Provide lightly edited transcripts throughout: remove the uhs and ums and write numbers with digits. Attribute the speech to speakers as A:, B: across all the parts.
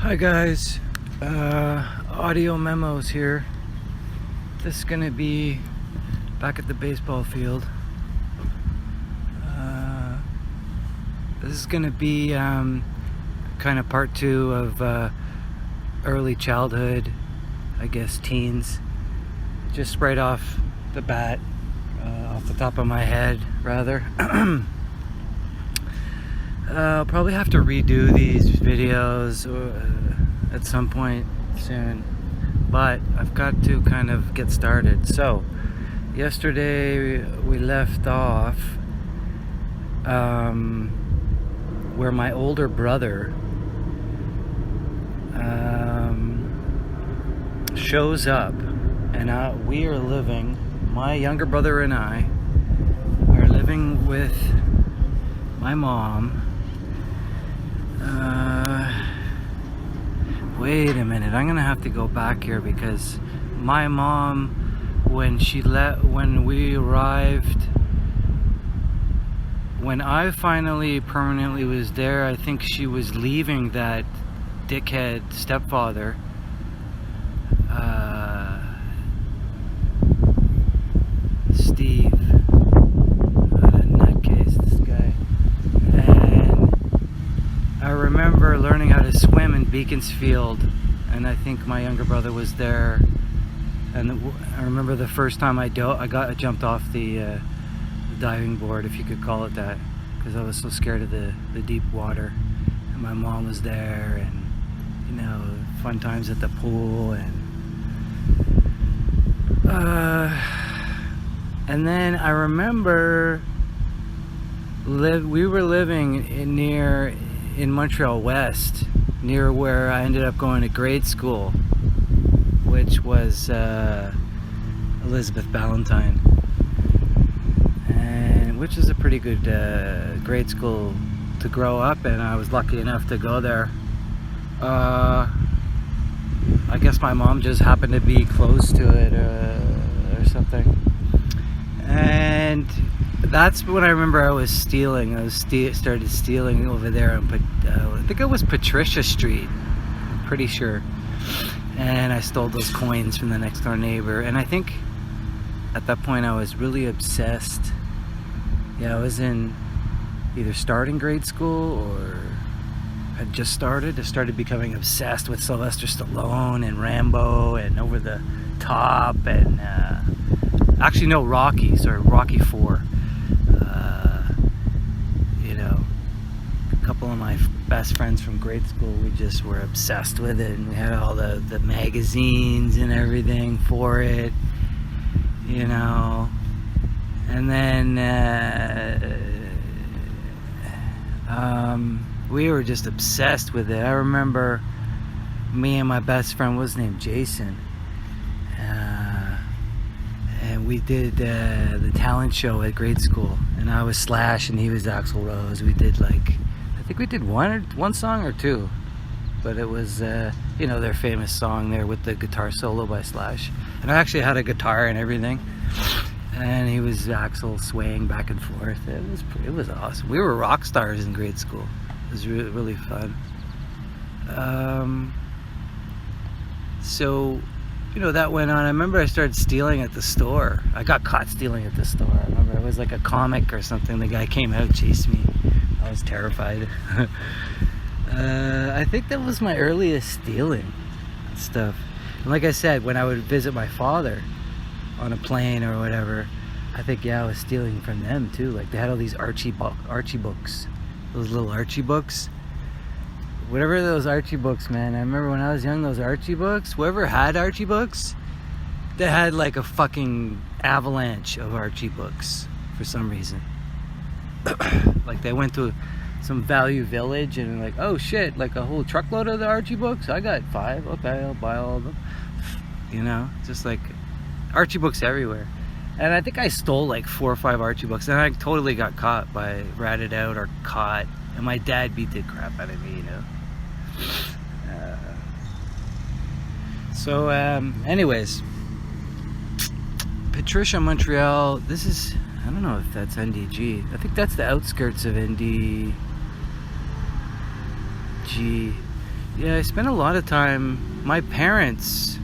A: Hi guys, audio memos here. This is gonna be back at the baseball field. This is gonna be kind of part two of early childhood, I guess teens. Just right off the bat, off the top of my head rather. I'll probably have to redo these videos at some point soon, but I've got to kind of get started. So yesterday we left off where my older brother shows up, and we are living, my younger brother and I are living with my mom. Wait a minute, I'm gonna have to go back here because my mom, when we arrived, when I finally permanently was there, I think she was leaving that dickhead stepfather. Steve. What a nutcase, this guy. And I remember learning how to swim in Beaconsfield, and I think my younger brother was there. And I remember the first time I jumped off the diving board, if you could call it that, because I was so scared of the deep water. And my mom was there, and fun times at the pool, and then I remember we were living in Montreal West, near where I ended up going to grade school, which was Elizabeth Ballantyne, and which is a pretty good grade school to grow up in. I was lucky enough to go there. I guess my mom just happened to be close to it or something. And that's when I remember I was stealing. Started stealing over there on, I think it was Patricia Street, I'm pretty sure. And I stole those coins from the next door neighbor. And I think at that point I was really obsessed. Yeah, I was in either starting grade school or had just started. I started becoming obsessed with Sylvester Stallone and Rambo and Over the Top and Rocky 4. A couple of my best friends from grade school, we just were obsessed with it, and we had all the magazines and everything for it, and then we were just obsessed with it. I remember me and my best friend, was named Jason, and we did the talent show at grade school, and I was Slash and he was Axl Rose. We did I think we did one song or two, but it was their famous song there with the guitar solo by Slash, and I actually had a guitar and everything, and he was Axl swaying back and forth. It was awesome. We were rock stars in grade school. It was really, really fun. So that went on. I remember I started stealing at the store. I got caught stealing at the store. I remember it was like a comic or something. The guy came out, chased me. I was terrified. I think that was my earliest stealing stuff. And like I said, when I would visit my father on a plane or whatever, I think I was stealing from them too. Like they had all these Archie books, those little Archie books. Whatever those Archie books, man. I remember when I was young, those Archie books. Whoever had Archie books, they had like a fucking avalanche of Archie books for some reason. Like they went to some Value Village and like, oh shit, like a whole truckload of the Archie books. I got 5. Okay, I'll buy all of them. Just like Archie books everywhere. And I think I stole like 4 or 5 Archie books, and I totally got caught ratted out or caught. And my dad beat the crap out of me, So, anyways, Patricia, Montreal. This is, I don't know if that's NDG. I think that's the outskirts of NDG. yeah, I spent a lot of time. My parents,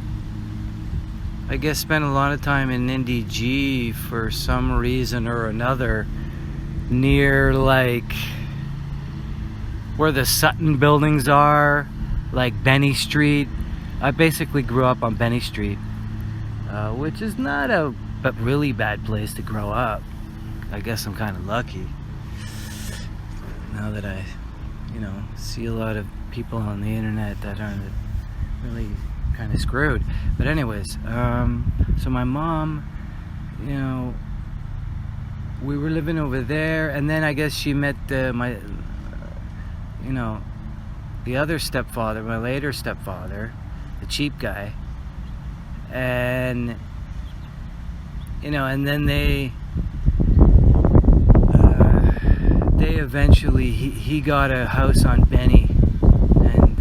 A: I guess, spent a lot of time in NDG for some reason or another, near like where the Sutton buildings are, like Benny Street. I basically grew up on Benny Street, which is not a really bad place to grow up. I guess I'm kind of lucky now that I, see a lot of people on the internet that aren't really kind of screwed. But anyways, so my mom, we were living over there, and then I guess she met the other stepfather, my later stepfather, the cheap guy, and and then they eventually he got a house on Benny, and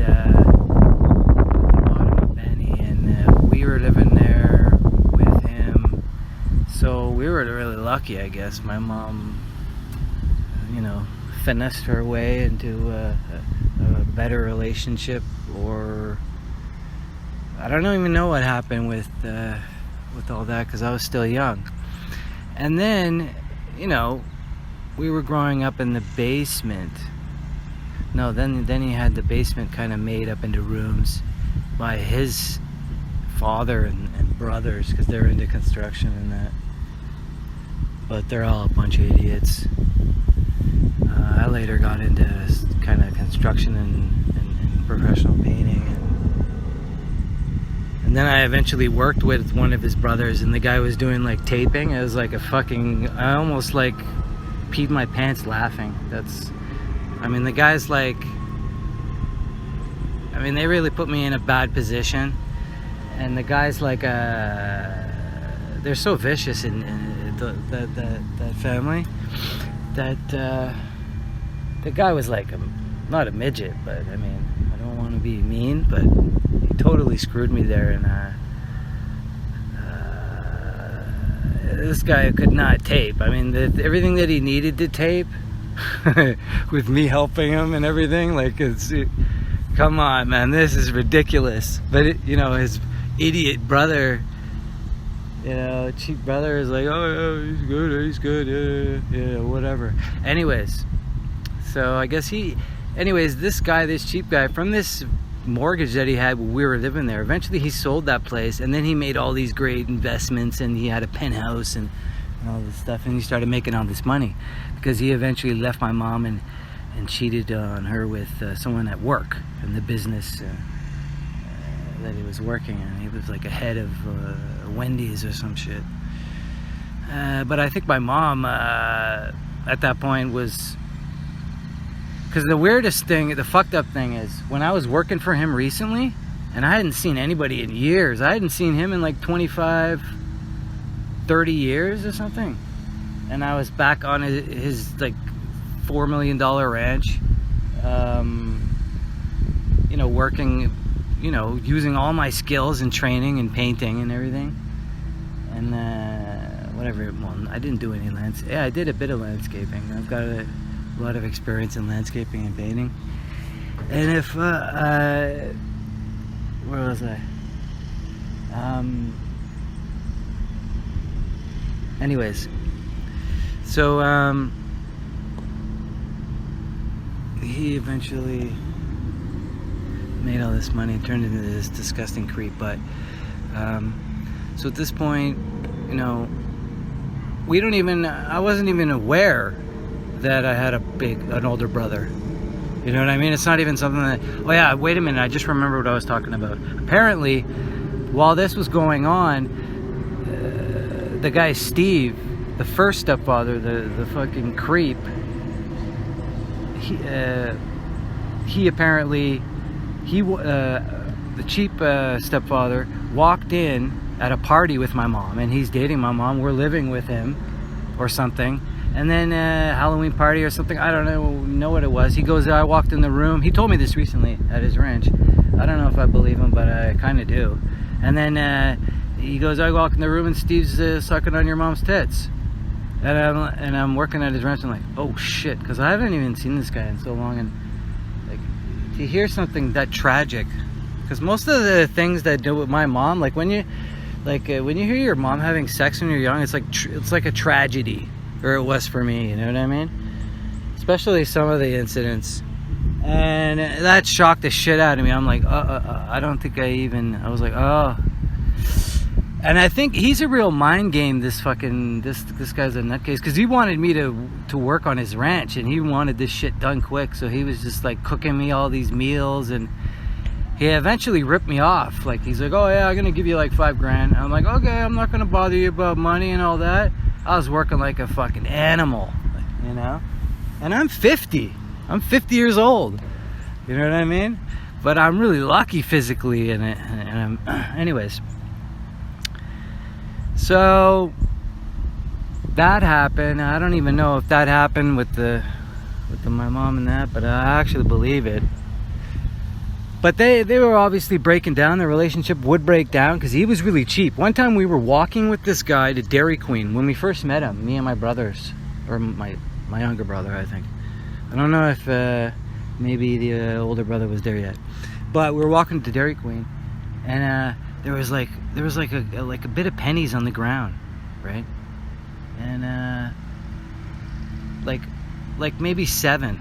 A: bottom of Benny, and we were living there with him. So we were really lucky, I guess. My mom, finessed her way into a better relationship, or I don't even know what happened with all that, because I was still young. And then, we were growing up in the basement. No, then he had the basement kind of made up into rooms by his father and brothers, because they're into construction and that. But they're all a bunch of idiots. I later got into kind of construction and professional painting, and then I eventually worked with one of his brothers, and the guy was doing like taping. It was like I almost like peed my pants laughing. The guy's like, they really put me in a bad position, and the guy's like, they're so vicious in that family, that the guy was like not a midget, but I don't want to be mean, but he totally screwed me there. And this guy could not tape. Everything that he needed to tape, with me helping him and everything, come on, man, this is ridiculous. But his idiot brother, cheap brother, is like, oh, yeah, he's good, yeah, whatever. Anyways, so I guess this guy, this cheap guy, from this mortgage that he had when we were living there, eventually he sold that place, and then he made all these great investments, and he had a penthouse and all this stuff, and he started making all this money, because he eventually left my mom and cheated on her with someone at work in the business that he was working in. He was like a head of Wendy's or some shit. But I think my mom at that point was, because the weirdest thing, the fucked up thing is, when I was working for him recently, and I hadn't seen anybody in years. I hadn't seen him in like 25, 30 years or something. And I was back on his like $4 million ranch, working, using all my skills and training and painting and everything. And I didn't do any landscaping. Yeah, I did a bit of landscaping. I've got a lot of experience in landscaping and painting. And if where was I? Anyways, so he eventually made all this money, turned into this disgusting creep. But so at this point, I wasn't even aware that I had an older brother. You know what I mean? It's not even something that, oh yeah, wait a minute, I just remember what I was talking about. Apparently, while this was going on, the guy Steve, the first stepfather, the fucking creep, he apparently, the cheap stepfather walked in at a party with my mom, and he's dating my mom. We're living with him or something. And then Halloween party or something, I don't know what it was. He goes, I walked in the room. He told me this recently at his ranch. I don't know if I believe him, but I kind of do. And then he goes, I walk in the room and Steve's sucking on your mom's tits. And I'm working at his ranch. I'm like, oh shit, because I haven't even seen this guy in so long. And like to hear something that tragic, because most of the things that I do with my mom, like when you hear your mom having sex when you're young, it's like a tragedy, or it was for me, you know what I mean? Especially some of the incidents, and that shocked the shit out of me. I'm like, I don't think I was like, oh. And I think he's a real mind game, this guy's a nutcase, because he wanted me to work on his ranch, and he wanted this shit done quick, so he was just like cooking me all these meals, and he eventually ripped me off. Like, he's like, oh yeah, I'm gonna give you like $5,000. I'm like, okay, I'm not gonna bother you about money and all that. I was working like a fucking animal, you know? And I'm 50 years old, you know what I mean? But I'm really lucky physically, and I'm anyways. So that happened. I don't even know if that happened with my mom and that, but I actually believe it. But they were obviously breaking down. Their relationship would break down because he was really cheap. One time we were walking with this guy to Dairy Queen when we first met him, me and my brothers, or my younger brother, I think. I don't know if maybe the older brother was there yet. But we were walking to Dairy Queen, and there was like a bit of pennies on the ground, right? And like maybe 7,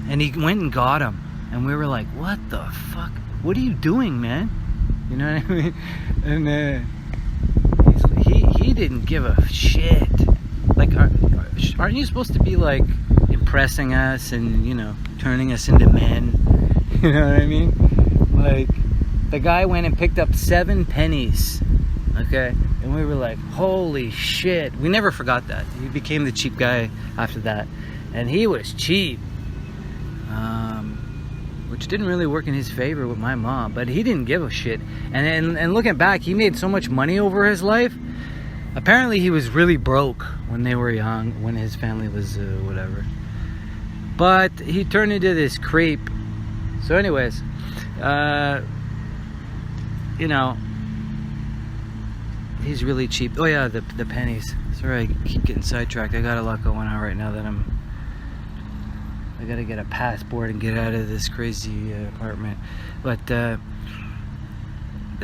A: and he went and got them, and we were like, what the fuck, what are you doing, man? You know what I mean? And he didn't give a shit. Like, aren't you supposed to be like impressing us and, you know, turning us into men? You know what I mean? Like, the guy went and picked up 7 pennies, okay? And we were like, holy shit. We never forgot that. He became the cheap guy after that. And he was cheap. Which didn't really work in his favor with my mom. But he didn't give a shit. And looking back, he made so much money over his life. Apparently he was really broke when they were young, when his family was whatever. But he turned into this creep. So anyways, you know, he's really cheap. Oh yeah, the pennies. Sorry, I keep getting sidetracked. I got a lot going on right now that I gotta get a passport and get out of this crazy apartment. But the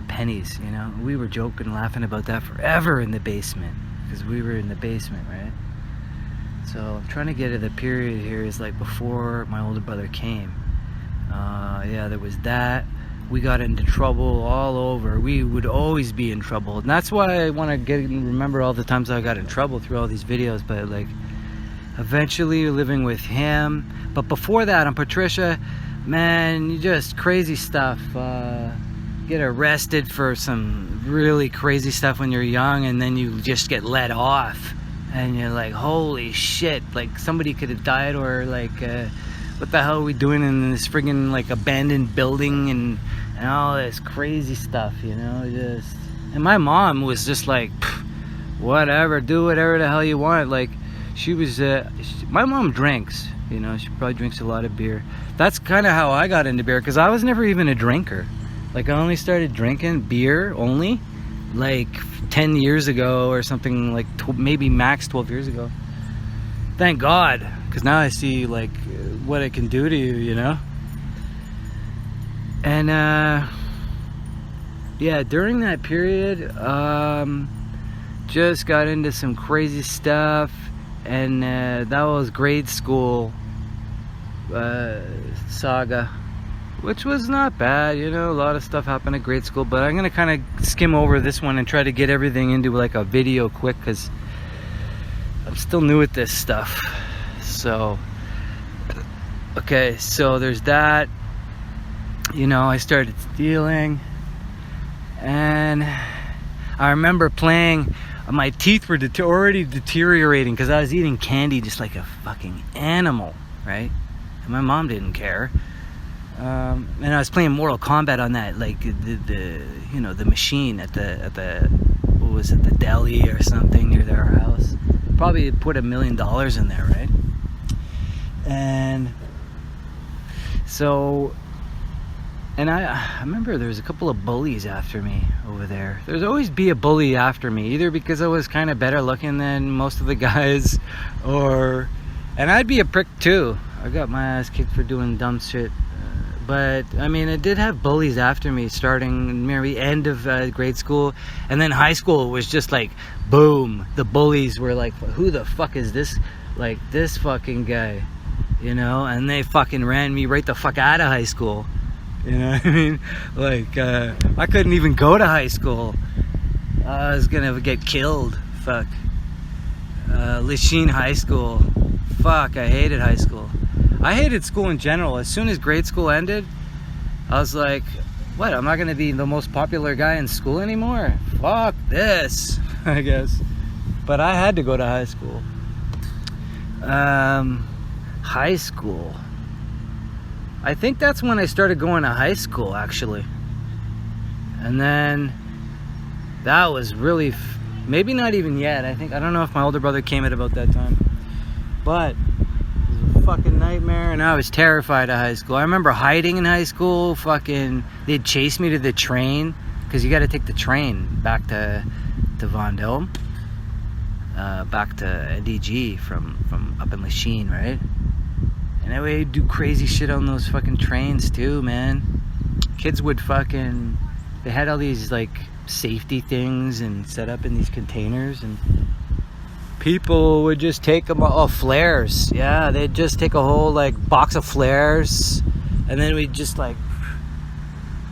A: pennies, you know, we were joking, laughing about that forever in the basement, because we were in the basement, right? So I'm trying to get to the period here is like before my older brother came. Yeah, there was that. We got into trouble all over. We would always be in trouble, and that's why I want to remember all the times I got in trouble through all these videos. But like, eventually living with him. But before that, on Patricia, man, you just crazy stuff. Get arrested for some really crazy stuff when you're young, and then you just get let off, and you're like, holy shit, like somebody could have died, or like what the hell are we doing in this friggin' like abandoned building, and all this crazy stuff, you know? Just, and my mom was just like, whatever, do whatever the hell you want. Like, she was my mom drinks, you know, she probably drinks a lot of beer. That's kind of how I got into beer, because I was never even a drinker. Like, I only started drinking beer only like 10 years ago or something, like maybe max 12 years ago. Thank God, because now I see like what it can do to you, you know? And yeah, during that period, just got into some crazy stuff, and that was grade school saga, which was not bad, you know. A lot of stuff happened at grade school, but I'm gonna kind of skim over this one and try to get everything into like a video quick, because I'm still new at this stuff. So okay, so there's that. You know, I started stealing, and I remember playing, my teeth were already deteriorating because I was eating candy just like a fucking animal, right? And my mom didn't care. And I was playing Mortal Kombat on that, like the you know, the machine at the what was it, the deli or something near their house. Probably put $1 million in there, right? And so, and I remember there was a couple of bullies after me over there. There's always be a bully after me, either because I was kind of better looking than most of the guys, or, and I'd be a prick too. I got my ass kicked for doing dumb shit But I mean, I did have bullies after me, starting maybe end of grade school, and then high school was just like boom. The bullies were like, who the fuck is this, like this fucking guy, you know? And they fucking ran me right the fuck out of high school, you know what I mean? Like I couldn't even go to high school. I was gonna get killed. Fuck. Lachine High School. Fuck, I hated high school. I hated school in general. As soon as grade school ended, I was like, what, I'm not going to be the most popular guy in school anymore? Fuck this, I guess. But I had to go to high school. High school. I think that's when I started going to high school, actually. And then that was really, maybe not even yet. I don't know if my older brother came at about that time. But fucking nightmare, and I was terrified of high school. I remember hiding in high school. Fucking, they'd chase me to the train, because you got to take the train back to Vendôme, back to DG from up in Lachine, right? And that way, do crazy shit on those fucking trains too, man. Kids would fucking, they had all these like safety things and set up in these containers, and people would just take them, flares. Yeah, they'd just take a whole like box of flares, and then we'd just like,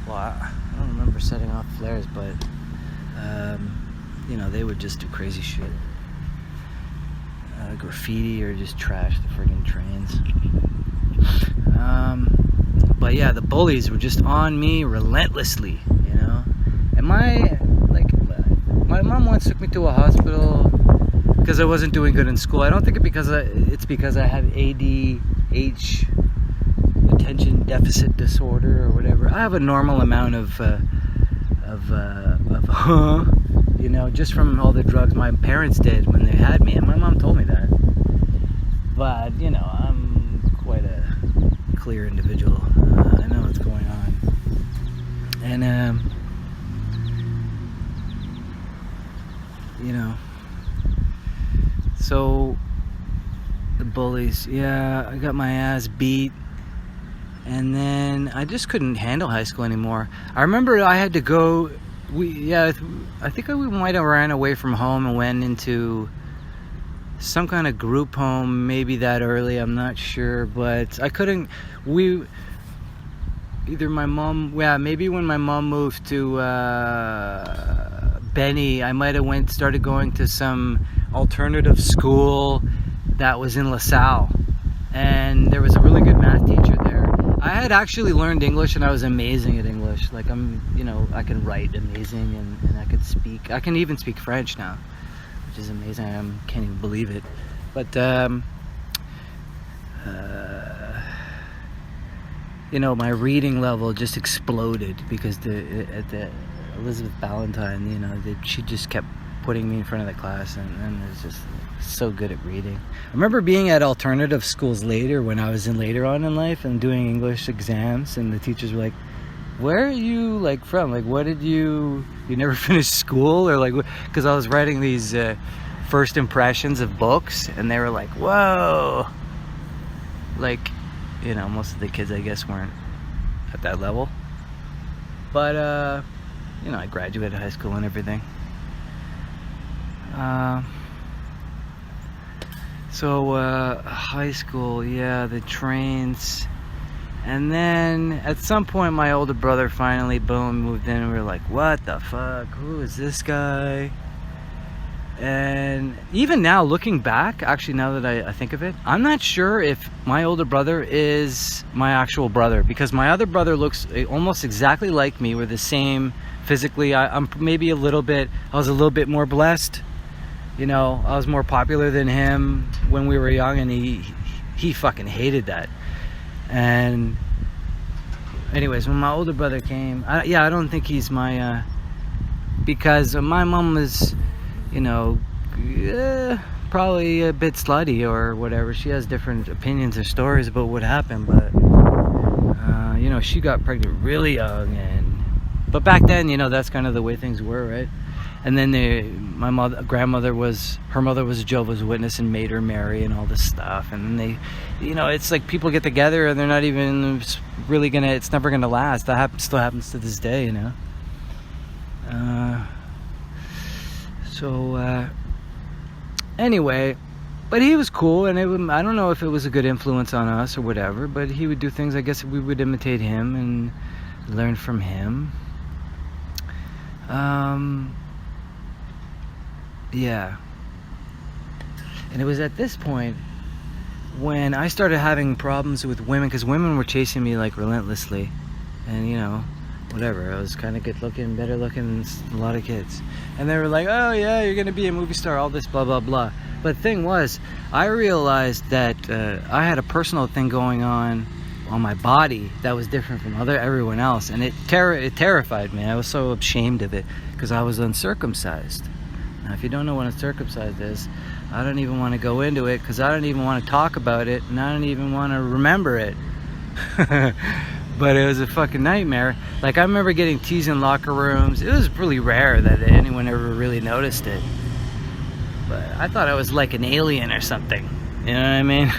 A: well, I don't remember setting off flares, but you know, they would just do crazy shit, graffiti, or just trash the friggin' trains. But yeah, the bullies were just on me relentlessly, you know. And my mom once took me to a hospital because I wasn't doing good in school. I don't think it's because I have ADH, attention deficit disorder, or whatever. I have a normal amount of you know, just from all the drugs my parents did when they had me, and my mom told me that. But you know, I'm quite a clear individual. I know what's going on, and you know. So, the bullies, yeah, I got my ass beat, and then I just couldn't handle high school anymore. I remember I had to go, I think we might have ran away from home and went into some kind of group home, maybe that early, I'm not sure, but I couldn't, either my mom, maybe when my mom moved to Benny, I might have started going to some alternative school that was in LaSalle, and there was a really good math teacher there. I had actually learned English, and I was amazing at English. Like, you know, I can write amazing, and I can even speak French now, which is amazing. I can't even believe it. But you know, my reading level just exploded because at the Elizabeth Ballantyne, you know, she just kept putting me in front of the class, and I was just so good at reading. I remember being at alternative schools later, when I was later on in life, and doing English exams, and the teachers were like, where are you like from? Like, what did you never finished school? Or like, because I was writing these first impressions of books, and they were like, whoa. Like, you know, most of the kids, I guess, weren't at that level. But, you know, I graduated high school and everything. High school, yeah, the trains. And then at some point, my older brother finally, boom, moved in, and we were like, what the fuck? Who is this guy? And even now, looking back, actually, now that I think of it, I'm not sure if my older brother is my actual brother, because my other brother looks almost exactly like me. We're the same physically. I'm maybe I was a little bit more blessed. You know, I was more popular than him when we were young, and he fucking hated that. And anyways, when my older brother came, I don't think he's my, because my mom was, you know, probably a bit slutty or whatever. She has different opinions or stories about what happened, but, you know, she got pregnant really young, but back then, you know, that's kind of the way things were, right? And then her mother was a Jehovah's Witness and made her marry and all this stuff. And then it's like people get together and they're not even really it's never gonna last. That still happens to this day, Anyway, but he was cool, and I don't know if it was a good influence on us or whatever, but he would do things, I guess we would imitate him and learn from him. Yeah. And it was at this point when I started having problems with women, because women were chasing me like relentlessly, and whatever, I was kind of good looking, better looking than a lot of kids, and they were like, oh yeah, you're gonna be a movie star, all this blah blah blah. But the thing was, I realized that I had a personal thing going on my body that was different from everyone else, and it terrified me. I was so ashamed of it because I was uncircumcised. Now, if you don't know what uncircumcised is, I don't even want to go into it because I don't even want to talk about it, and I don't even want to remember it. But it was a fucking nightmare. Like, I remember getting teased in locker rooms. It was really rare that anyone ever really noticed it. But I thought I was like an alien or something. You know what I mean?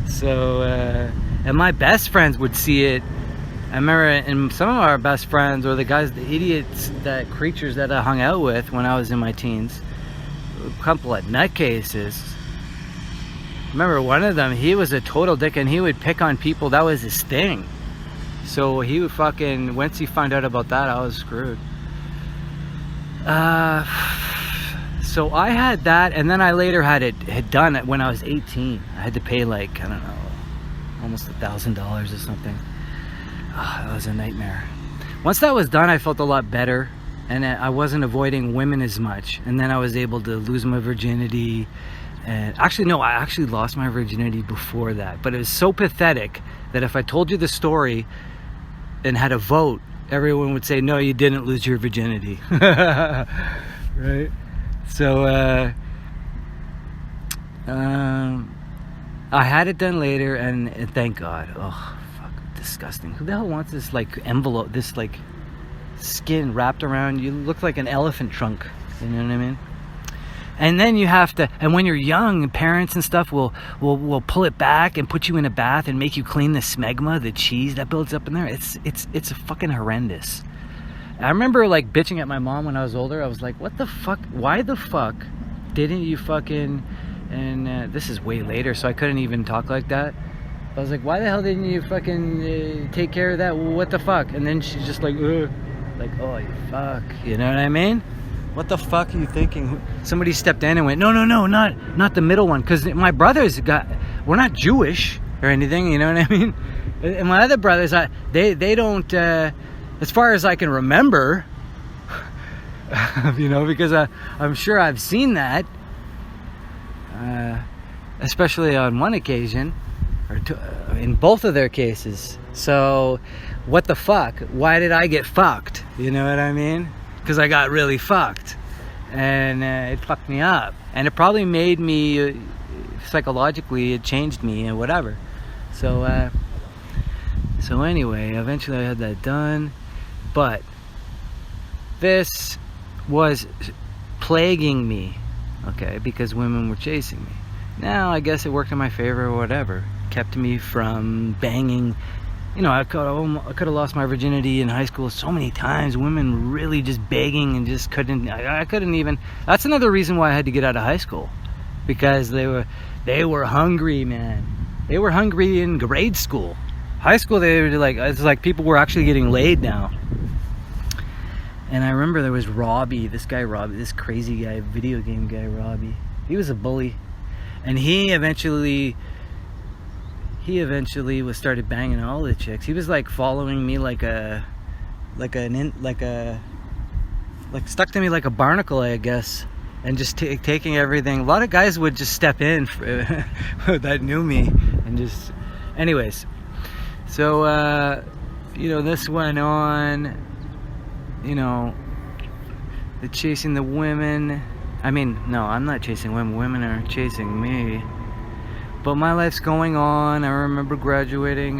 A: So, and my best friends would see it. I remember, and some of our best friends, or the guys, the idiots, creatures that I hung out with when I was in my teens, a couple of nutcases. Remember one of them, he was a total dick, and he would pick on people. That was his thing. So he would once he found out about that, I was screwed. So I had that, and then I later had done it when I was 18. I had to pay like, I don't know, almost $1,000 or something. That was a nightmare. Once that was done, I felt a lot better, and I wasn't avoiding women as much. And then I was able to lose my virginity. And actually, no, I actually lost my virginity before that. But it was so pathetic that if I told you the story and had a vote, everyone would say, no, you didn't lose your virginity. Right? So, I had it done later, and thank God. Oh, fuck, disgusting. Who the hell wants this, like, envelope, this, like, skin wrapped around? You look like an elephant trunk. You know what I mean? And then you have to, and when you're young, parents and stuff will pull it back and put you in a bath and make you clean the smegma, the cheese that builds up in there. It's fucking horrendous. I remember like bitching at my mom when I was older. I was like, what the fuck? Why the fuck didn't you fucking, and this is way later, so I couldn't even talk like that. I was like, why the hell didn't you fucking take care of that? What the fuck? And then she's just like, ugh. Like, oh, you fuck. You know what I mean? What the fuck are you thinking? Somebody stepped in and went, no, not the middle one. Because my brothers we're not Jewish or anything, you know what I mean? And my other brothers, they don't, as far as I can remember, because I'm sure I've seen that, especially on one occasion, or in both of their cases. So, what the fuck? Why did I get fucked? You know what I mean? Because I got really fucked, and it fucked me up, and it probably made me psychologically, it changed me and whatever. So anyway, eventually I had that done, but this was plaguing me, okay, because women were chasing me. Now I guess it worked in my favor or whatever, kept me from banging. I could have lost my virginity in high school so many times. Women really just begging and just couldn't. I couldn't even. That's another reason why I had to get out of high school, because they were hungry, man. They were hungry in grade school. High school, they were like, it's like people were actually getting laid now. And I remember there was Robbie, this crazy guy, video game guy, Robbie. He was a bully, and he eventually started banging all the chicks. He was like following me like stuck to me like a barnacle, I guess, and just taking everything. A lot of guys would just step in that knew me, and just, anyways. So this went on. The chasing the women. I mean, no, I'm not chasing women. Women are chasing me. But my life's going on. I remember graduating,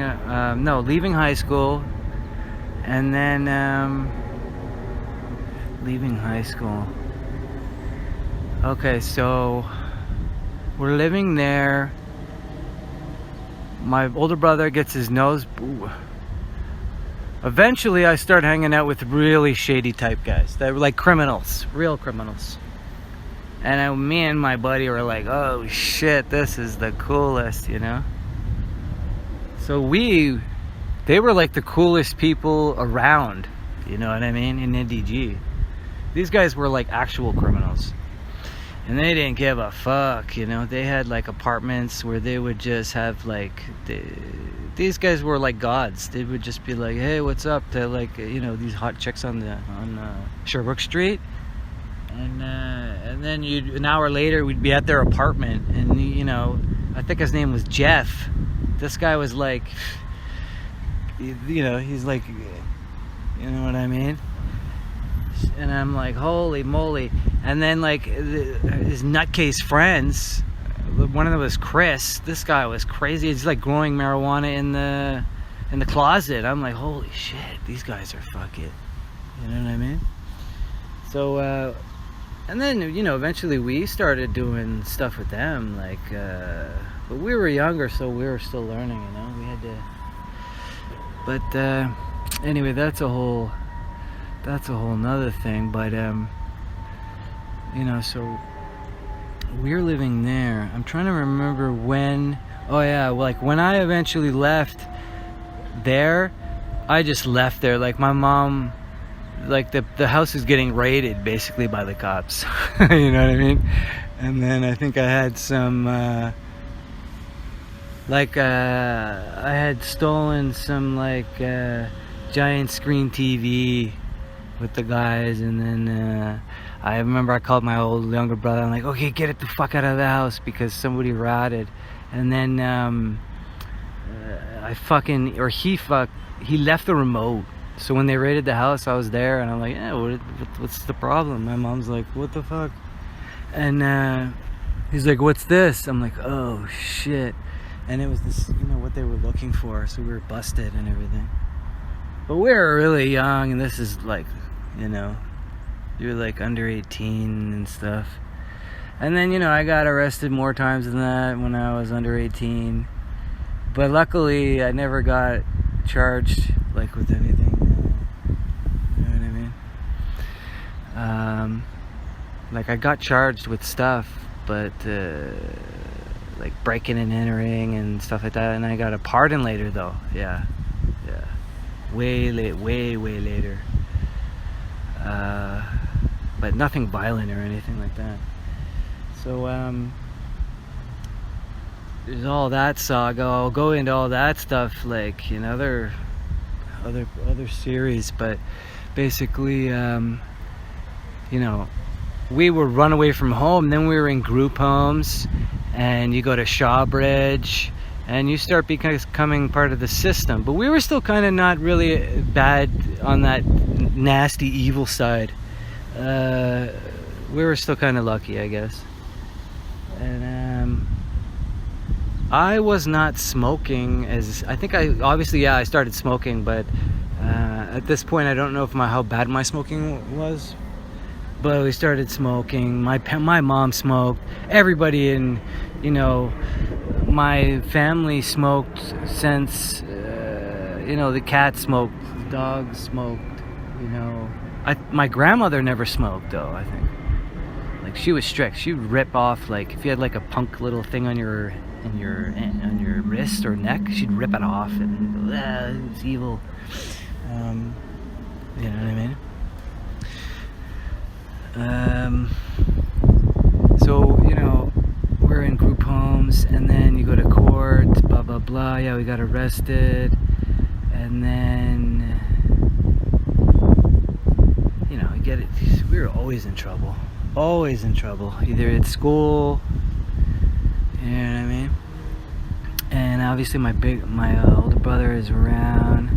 A: leaving high school, and then leaving high school. Okay, so we're living there. My older brother gets his nose. Ooh. Eventually, I start hanging out with really shady type guys that were like criminals, real criminals. And me and my buddy were like, oh shit, this is the coolest, you know? So they were like the coolest people around, you know what I mean, in NDG. These guys were like actual criminals. And they didn't give a fuck, you know? They had like apartments where they would just have like, these guys were like gods. They would just be like, hey, what's up? To like, you know, these hot chicks on Sherbrooke Street. And then an hour later we'd be at their apartment, and you know, I think his name was Jeff. This guy was like, you know, he's like, you know what I mean? And I'm like, holy moly. And then like his nutcase friends, one of them was Chris. This guy was crazy. He's like growing marijuana in the closet. I'm like, holy shit, these guys are fucking, you know what I mean? So and then, you know, eventually we started doing stuff with them, like, but we were younger, so we were still learning, you know, we had to, but, anyway, that's a whole nother thing, but, you know, so, we're living there. I'm trying to remember when, oh yeah, like, when I eventually left there, I just left there, like, my mom, like the house is getting raided basically by the cops. You know what I mean? And then I think I had some I had stolen some like giant screen TV with the guys, and then I remember I called my old younger brother. I'm like, okay, get it the fuck out of the house because somebody ratted. And then he left the remote. So when they raided the house, I was there, and I'm like, yeah, what's the problem? My mom's like, what the fuck? And he's like, what's this? I'm like, oh shit. And it was this, you know, what they were looking for. So we were busted and everything. But we were really young, and this is like, you know, you're like under 18 and stuff. And then, you know, I got arrested more times than that when I was under 18. But luckily, I never got charged like with anything. Like I got charged with stuff, but like breaking and entering and stuff like that, and I got a pardon later though. Yeah, way later. But nothing violent or anything like that. So there's all that saga. I'll go into all that stuff like in other series, but basically, you know, we would run away from home, then we were in group homes, and you go to Shawbridge, and you start becoming part of the system. But we were still kind of not really bad on that nasty evil side. We were still kind of lucky, I guess. And I was not smoking I started smoking, but at this point I don't know how bad my smoking was. But we started smoking. My mom smoked. Everybody in, you know, my family smoked since, you know, the cat smoked, the dog smoked, you know. My grandmother never smoked though, I think. Like she was strict. She would rip off, like if you had like a punk little thing on your wrist or neck, she'd rip it off and it's evil. You know what I mean? So, you know, we're in group homes, and then you go to court, blah blah blah. Yeah, we got arrested, and then, you know, you get it. We were always in trouble, either at school, you know what I mean? And obviously my older brother is around.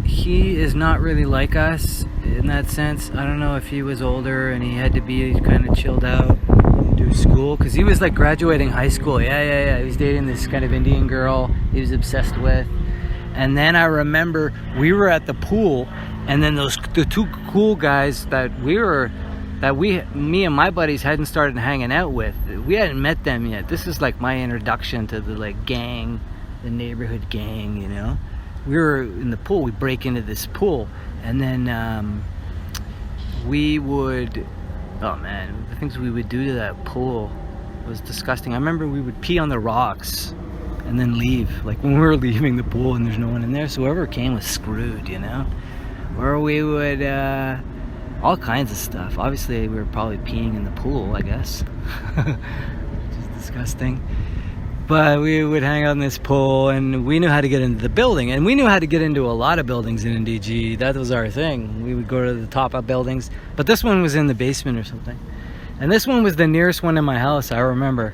A: He is not really like us in that sense. I don't know if he was older and he had to be kind of chilled out and do school, because he was like graduating high school. Yeah. He was dating this kind of Indian girl he was obsessed with. And then I remember we were at the pool, and then the two cool guys that we were that me and my buddies hadn't started hanging out with. We hadn't met them yet. This is like my introduction to the like gang, the neighborhood gang, you know. We were in the pool. We break into this pool, and then we would, oh man, the things we would do to that pool was disgusting. I remember we would pee on the rocks and then leave, like when we were leaving the pool and there's no one in there, so whoever came was screwed, you know. Or we would all kinds of stuff. Obviously we were probably peeing in the pool, I guess. Which is disgusting. But we would hang out in this pool, and we knew how to get into the building, and we knew how to get into a lot of buildings in NDG. That was our thing. We would go to the top of buildings, but this one was in the basement or something. And this one was the nearest one in my house, I remember.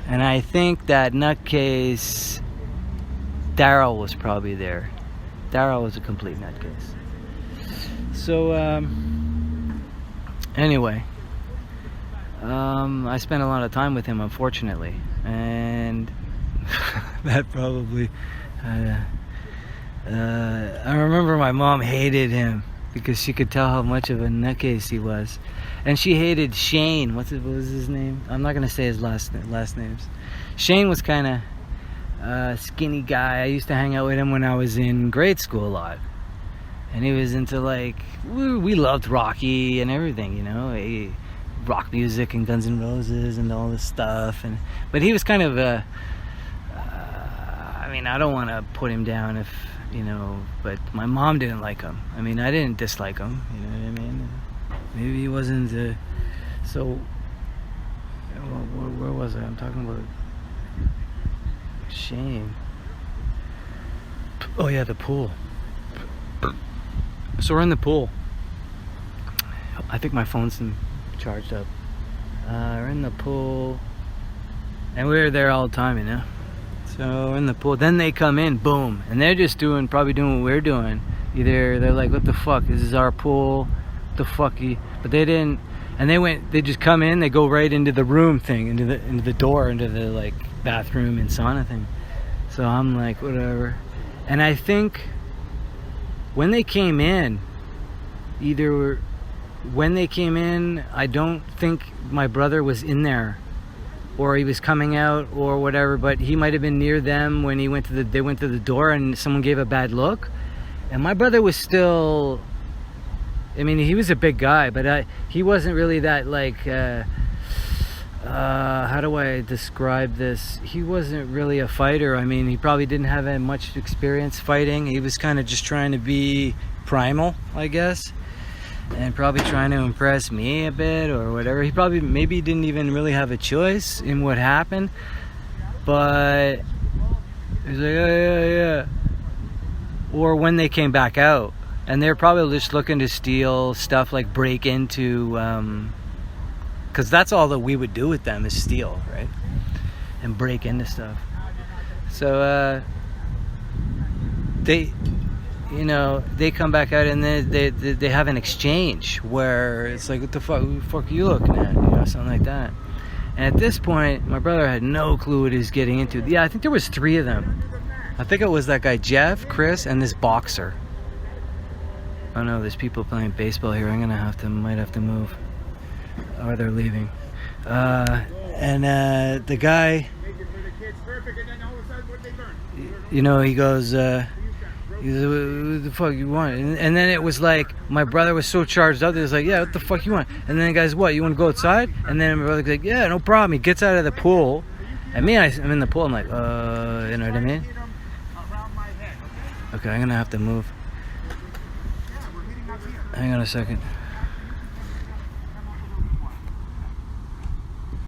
A: And I think that nutcase Daryl was probably there. Daryl was a complete nutcase. So anyway, I spent a lot of time with him, unfortunately, and that probably I remember my mom hated him because she could tell how much of a nutcase he was. And she hated Shane. What was his name? I'm not gonna say his last names. Shane was kind of skinny guy. I used to hang out with him when I was in grade school a lot, and he was into like we loved Rocky and everything, you know, rock music and Guns N' Roses and all this stuff. But he was kind of a. I mean, I don't want to put him down if you know, but my mom didn't like him. I mean, I didn't dislike him. You know what I mean? Maybe he wasn't so. Where was I? I'm talking about Shane. Oh yeah, the pool. So we're in the pool. I think my phone's charged up. We're in the pool, and we were there all the time, you know. So we're in the pool. Then they come in, boom, and they're just probably doing what we're doing. Either they're like, "What the fuck? This is our pool. The fucky," but they didn't, and they just come in, they go right into the room thing, into the door, into the like bathroom and sauna thing. So I'm like, whatever. And I think when they came in, I don't think my brother was in there, or he was coming out or whatever, but he might have been near them when they went to the door and someone gave a bad look. And my brother was still, I mean, he was a big guy, but he wasn't really that like, how do I describe this? He wasn't really a fighter. I mean, he probably didn't have much experience fighting. He was kind of just trying to be primal, I guess, and probably trying to impress me a bit or whatever. Maybe didn't even really have a choice in what happened, but he was like, yeah. Or when they came back out, and they're probably just looking to steal stuff, like break into, because that's all that we would do with them is steal, right? And break into stuff. So they come back out, and they have an exchange where it's like, what the fuck are you looking at? You know, something like that. And at this point, my brother had no clue what he was getting into. Yeah, I think there was 3 of them. I think it was that guy Jeff, Chris, and this boxer. Oh no, there's people playing baseball here. Might have to move. Or they're leaving. And the guy, you know, he goes, what the fuck you want? And then it was like, my brother was so charged up, he was like, yeah, what the fuck you want? And then the guy's, what, you want to go outside? And then my brother's like, yeah, no problem. He gets out of the pool. And me, I'm in the pool, I'm like, you know what I mean? Okay, I'm gonna have to move. Hang on a second.